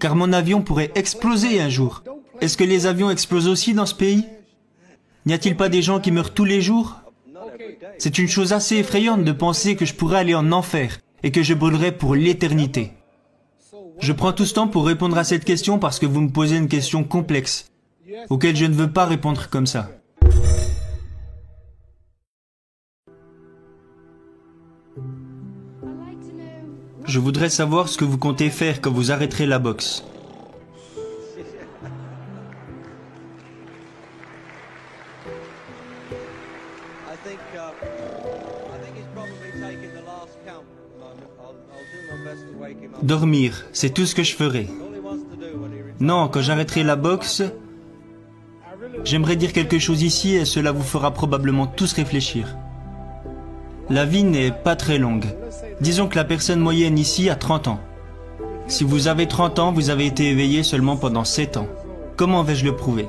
car mon avion pourrait exploser un jour. Est-ce que les avions explosent aussi dans ce pays? N'y a-t-il pas des gens qui meurent tous les jours? C'est une chose assez effrayante de penser que je pourrais aller en enfer et que je brûlerai pour l'éternité. Je prends tout ce temps pour répondre à cette question parce que vous me posez une question complexe, auquel je ne veux pas répondre comme ça. Je voudrais savoir ce que vous comptez faire quand vous arrêterez la boxe. Dormir, c'est tout ce que je ferai. Non, quand j'arrêterai la boxe, j'aimerais dire quelque chose ici et cela vous fera probablement tous réfléchir. La vie n'est pas très longue. Disons que la personne moyenne ici a 30 ans. Si vous avez 30 ans, vous avez été éveillé seulement pendant 7 ans. Comment vais-je le prouver?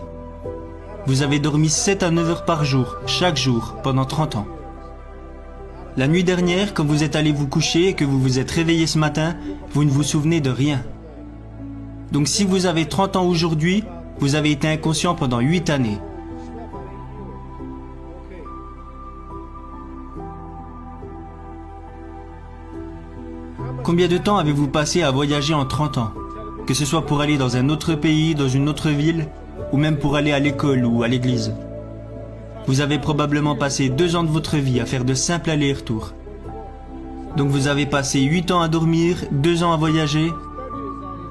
Vous avez dormi 7 à 9 heures par jour, chaque jour, pendant 30 ans. La nuit dernière, quand vous êtes allé vous coucher et que vous vous êtes réveillé ce matin, vous ne vous souvenez de rien. Donc si vous avez 30 ans aujourd'hui, vous avez été inconscient pendant 8 années. Combien de temps avez-vous passé à voyager en 30 ans? Que ce soit pour aller dans un autre pays, dans une autre ville, ou même pour aller à l'école ou à l'église. Vous avez probablement passé 2 ans de votre vie à faire de simples allers-retours. Donc vous avez passé 8 ans à dormir, 2 ans à voyager.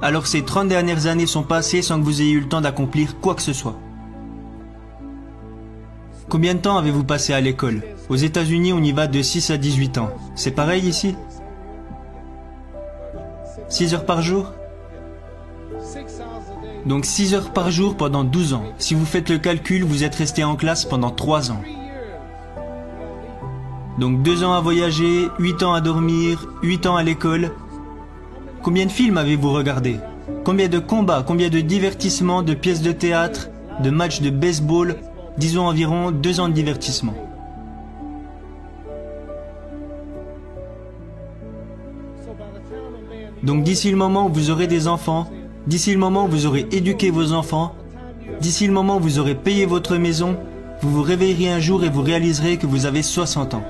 Alors ces 30 dernières années sont passées sans que vous ayez eu le temps d'accomplir quoi que ce soit. Combien de temps avez-vous passé à l'école? Aux États-Unis, on y va de 6 à 18 ans. C'est pareil ici? 6 heures par jour? Donc 6 heures par jour pendant 12 ans. Si vous faites le calcul, vous êtes resté en classe pendant 3 ans. Donc 2 ans à voyager, 8 ans à dormir, 8 ans à l'école. Combien de films avez-vous regardé? Combien de combats, combien de divertissements, de pièces de théâtre, de matchs de baseball? Disons environ 2 ans de divertissement. Donc d'ici le moment où vous aurez des enfants, d'ici le moment où vous aurez éduqué vos enfants, d'ici le moment où vous aurez payé votre maison, vous vous réveillerez un jour et vous réaliserez que vous avez 60 ans.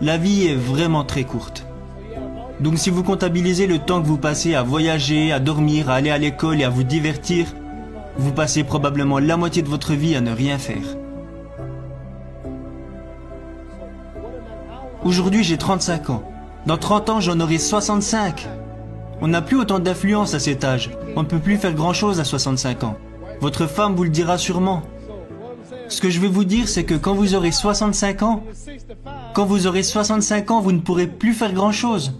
La vie est vraiment très courte. Donc si vous comptabilisez le temps que vous passez à voyager, à dormir, à aller à l'école et à vous divertir, vous passez probablement la moitié de votre vie à ne rien faire. Aujourd'hui, j'ai 35 ans. Dans 30 ans, j'en aurai 65. On n'a plus autant d'influence à cet âge. On ne peut plus faire grand-chose à 65 ans. Votre femme vous le dira sûrement. Ce que je veux vous dire, c'est que quand vous aurez 65 ans, vous ne pourrez plus faire grand-chose.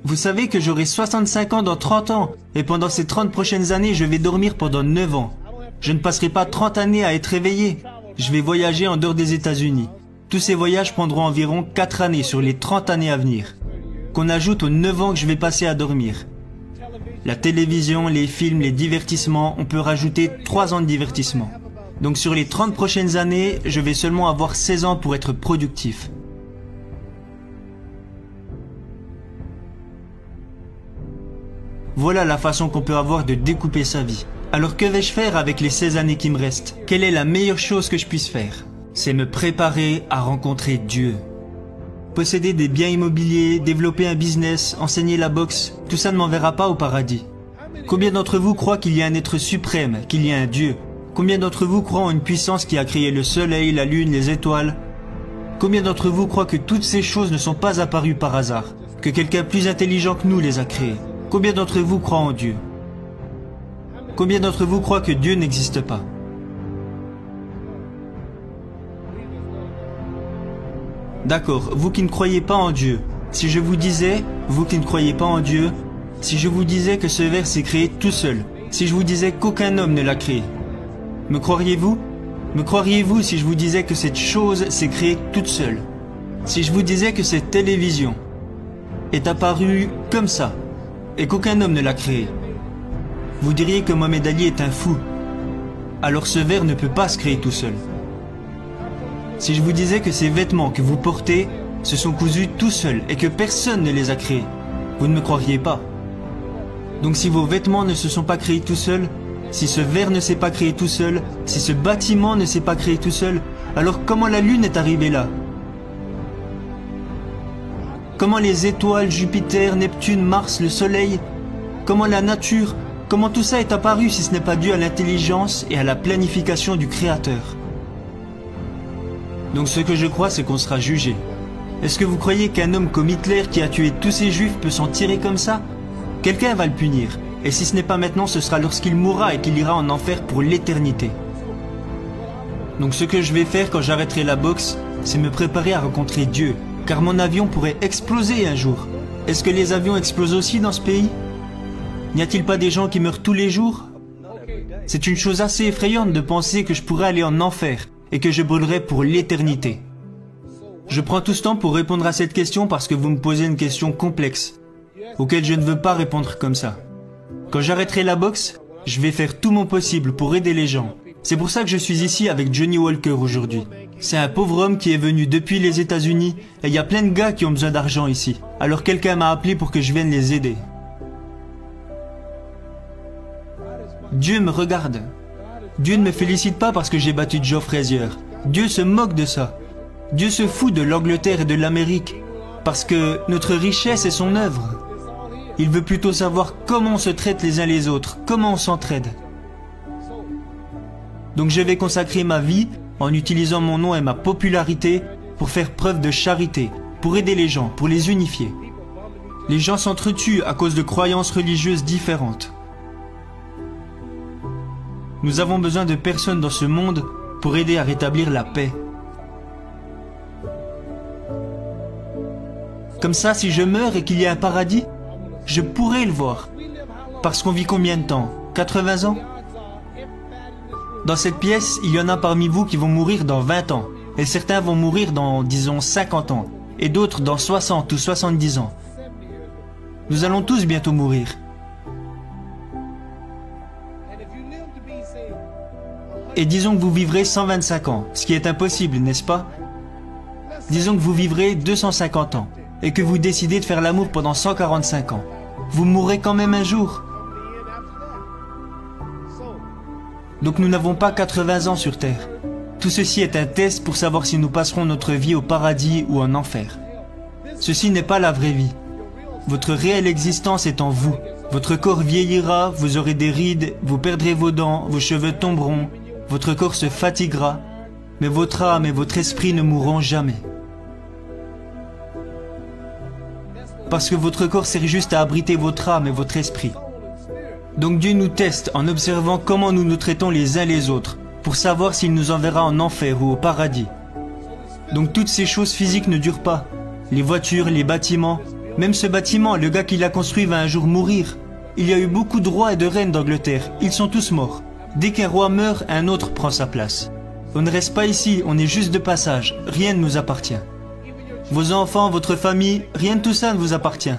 Vous savez que j'aurai 65 ans dans 30 ans, et pendant ces 30 prochaines années, je vais dormir pendant 9 ans. Je ne passerai pas 30 années à être éveillé. Je vais voyager en dehors des États-Unis. Tous ces voyages prendront environ 4 années sur les 30 années à venir, qu'on ajoute aux 9 ans que je vais passer à dormir. La télévision, les films, les divertissements, on peut rajouter 3 ans de divertissement. Donc sur les 30 prochaines années, je vais seulement avoir 16 ans pour être productif. Voilà la façon qu'on peut avoir de découper sa vie. Alors que vais-je faire avec les 16 années qui me restent? Quelle est la meilleure chose que je puisse faire? C'est me préparer à rencontrer Dieu. Posséder des biens immobiliers, développer un business, enseigner la boxe, tout ça ne m'enverra pas au paradis. Combien d'entre vous croient qu'il y a un être suprême, qu'il y a un Dieu? Combien d'entre vous croient en une puissance qui a créé le soleil, la lune, les étoiles? Combien d'entre vous croient que toutes ces choses ne sont pas apparues par hasard, que quelqu'un plus intelligent que nous les a créées? Combien d'entre vous croient en Dieu? Combien d'entre vous croient que Dieu n'existe pas? D'accord, vous qui ne croyez pas en Dieu, si je vous disais, vous qui ne croyez pas en Dieu, si je vous disais que ce verre s'est créé tout seul, si je vous disais qu'aucun homme ne l'a créé, me croiriez-vous? Me croiriez-vous si je vous disais que cette chose s'est créée toute seule? Si je vous disais que cette télévision est apparue comme ça, et qu'aucun homme ne l'a créée, vous diriez que Mohamed Ali est un fou. Alors ce verre ne peut pas se créer tout seul. Si je vous disais que ces vêtements que vous portez se sont cousus tout seuls et que personne ne les a créés, vous ne me croiriez pas. Donc si vos vêtements ne se sont pas créés tout seuls, si ce verre ne s'est pas créé tout seul, si ce bâtiment ne s'est pas créé tout seul, alors comment la Lune est arrivée là? Comment les étoiles, Jupiter, Neptune, Mars, le Soleil, comment la nature, comment tout ça est apparu si ce n'est pas dû à l'intelligence et à la planification du Créateur? Donc ce que je crois, c'est qu'on sera jugé. Est-ce que vous croyez qu'un homme comme Hitler qui a tué tous ces juifs peut s'en tirer comme ça? Quelqu'un va le punir. Et si ce n'est pas maintenant, ce sera lorsqu'il mourra et qu'il ira en enfer pour l'éternité. Donc ce que je vais faire quand j'arrêterai la boxe, c'est me préparer à rencontrer Dieu. Car mon avion pourrait exploser un jour. Est-ce que les avions explosent aussi dans ce pays? N'y a-t-il pas des gens qui meurent tous les jours? C'est une chose assez effrayante de penser que je pourrais aller en enfer et que je brûlerai pour l'éternité. Je prends tout ce temps pour répondre à cette question parce que vous me posez une question complexe, auquel je ne veux pas répondre comme ça. Quand j'arrêterai la boxe, je vais faire tout mon possible pour aider les gens. C'est pour ça que je suis ici avec Johnny Walker aujourd'hui. C'est un pauvre homme qui est venu depuis les États-Unis et il y a plein de gars qui ont besoin d'argent ici. Alors quelqu'un m'a appelé pour que je vienne les aider. Dieu me regarde. Dieu ne me félicite pas parce que j'ai battu Joe Frazier. Dieu se moque de ça. Dieu se fout de l'Angleterre et de l'Amérique parce que notre richesse est son œuvre. Il veut plutôt savoir comment on se traite les uns les autres, comment on s'entraide. Donc je vais consacrer ma vie en utilisant mon nom et ma popularité pour faire preuve de charité, pour aider les gens, pour les unifier. Les gens s'entretuent à cause de croyances religieuses différentes. Nous avons besoin de personnes dans ce monde pour aider à rétablir la paix. Comme ça, si je meurs et qu'il y a un paradis, je pourrais le voir. Parce qu'on vit combien de temps? 80 ans? Dans cette pièce, il y en a parmi vous qui vont mourir dans 20 ans. Et certains vont mourir dans, disons, 50 ans. Et d'autres dans 60 ou 70 ans. Nous allons tous bientôt mourir. Et disons que vous vivrez 125 ans, ce qui est impossible, n'est-ce pas? Disons que vous vivrez 250 ans, et que vous décidez de faire l'amour pendant 145 ans. Vous mourrez quand même un jour. Donc nous n'avons pas 80 ans sur Terre. Tout ceci est un test pour savoir si nous passerons notre vie au paradis ou en enfer. Ceci n'est pas la vraie vie. Votre réelle existence est en vous. Votre corps vieillira, vous aurez des rides, vous perdrez vos dents, vos cheveux tomberont, votre corps se fatiguera, mais votre âme et votre esprit ne mourront jamais. Parce que votre corps sert juste à abriter votre âme et votre esprit. Donc Dieu nous teste en observant comment nous nous traitons les uns les autres, pour savoir s'il nous enverra en enfer ou au paradis. Donc toutes ces choses physiques ne durent pas. Les voitures, les bâtiments, même ce bâtiment, le gars qui l'a construit va un jour mourir. Il y a eu beaucoup de rois et de reines d'Angleterre, ils sont tous morts. Dès qu'un roi meurt, un autre prend sa place. On ne reste pas ici, on est juste de passage, rien ne nous appartient. Vos enfants, votre famille, rien de tout ça ne vous appartient.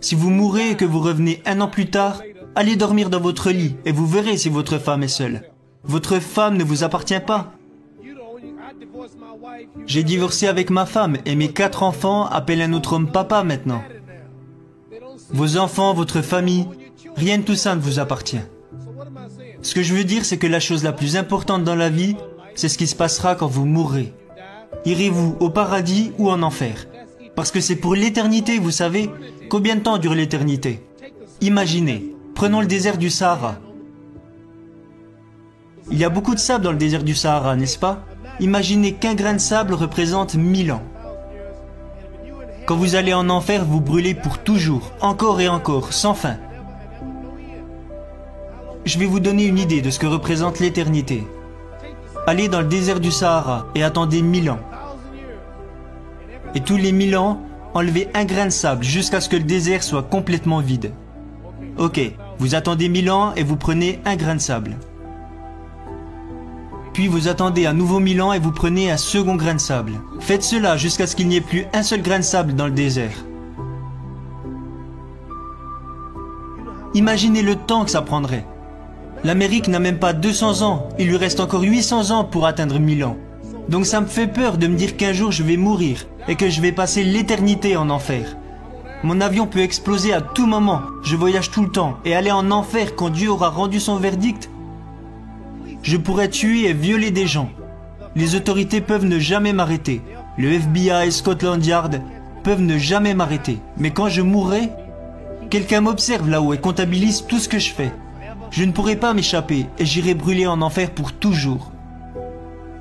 Si vous mourrez et que vous revenez un an plus tard, allez dormir dans votre lit et vous verrez si votre femme est seule. Votre femme ne vous appartient pas. J'ai divorcé avec ma femme et mes 4 enfants appellent un autre homme papa maintenant. Vos enfants, votre famille, rien de tout ça ne vous appartient. Ce que je veux dire, c'est que la chose la plus importante dans la vie, c'est ce qui se passera quand vous mourrez. Irez-vous au paradis ou en enfer? Parce que c'est pour l'éternité, vous savez. Combien de temps dure l'éternité? Imaginez, prenons le désert du Sahara. Il y a beaucoup de sable dans le désert du Sahara, n'est-ce pas? Imaginez qu'un grain de sable représente 1000 ans. Quand vous allez en enfer, vous brûlez pour toujours, encore et encore, sans fin. Je vais vous donner une idée de ce que représente l'éternité. Allez dans le désert du Sahara et attendez 1000 ans. Et tous les 1000 ans, enlevez un grain de sable jusqu'à ce que le désert soit complètement vide. Ok, vous attendez 1000 ans et vous prenez un grain de sable. Puis vous attendez à nouveau 1000 ans et vous prenez un second grain de sable. Faites cela jusqu'à ce qu'il n'y ait plus un seul grain de sable dans le désert. Imaginez le temps que ça prendrait. L'Amérique n'a même pas 200 ans, il lui reste encore 800 ans pour atteindre 1000 ans. Donc ça me fait peur de me dire qu'un jour je vais mourir et que je vais passer l'éternité en enfer. Mon avion peut exploser à tout moment je voyage tout le temps et aller en enfer quand Dieu aura rendu son verdict. Je pourrais tuer et violer des gens. Les autorités peuvent ne jamais m'arrêter. Le FBI et Scotland Yard peuvent ne jamais m'arrêter. Mais quand je mourrai, quelqu'un m'observe là-haut et comptabilise tout ce que je fais. Je ne pourrai pas m'échapper et j'irai brûler en enfer pour toujours.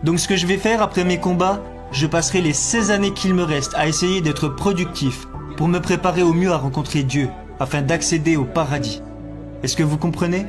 Donc ce que je vais faire après mes combats, je passerai les 16 années qu'il me reste à essayer d'être productif pour me préparer au mieux à rencontrer Dieu afin d'accéder au paradis. Est-ce que vous comprenez ?